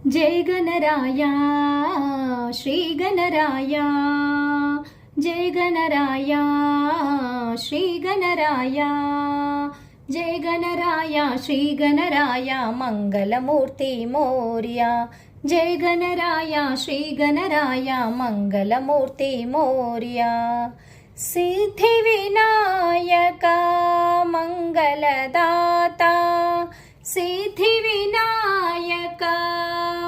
जय गणराया श्री गणराया, जय गणराया श्री गणराया, जय गणराया श्री गणराया मंगलमूर्ति मोर्या, जय गणराया श्री गणराया मंगलमूर्ति मोर्या। सिद्धिविनायका मंगलदाता, सिद्धिविनायका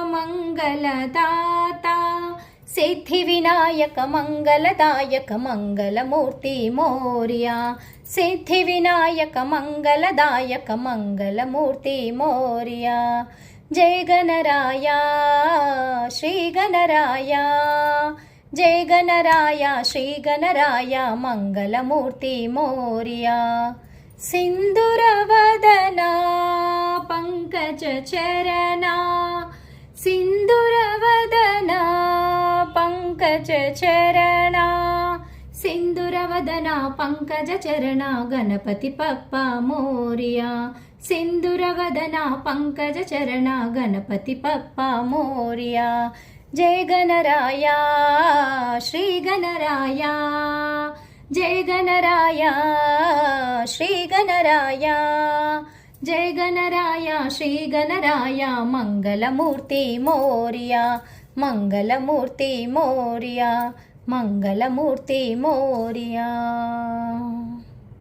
मंगलदाता, सिद्धिविनायक मंगलदायक मंगलमूर्ति मोर्या, सिद्धिविनायक मंगलदायक मंगलमूर्ति मोर्या। जय गणराया श्री गणराया, जय गणराया श्री गणराया मंगलमूर्ति मोर्या। सिंदूरवदना पंकज चरणा, सिंदूरवदना पंकज चरणा, सिंदूरवदना पंकज चरणा गणपति पप्पा मोर्या, सिंदूरवदना पंकज चरणा गणपति पप्पा मोर्या। जय गणराया श्री गणराया, जय गणराया श्री गणराया, जय गणराया श्री गणराया मंगलमूर्ति मोर्या, मंगलमूर्ति मोर्या, मंगलमूर्ति मोर्या।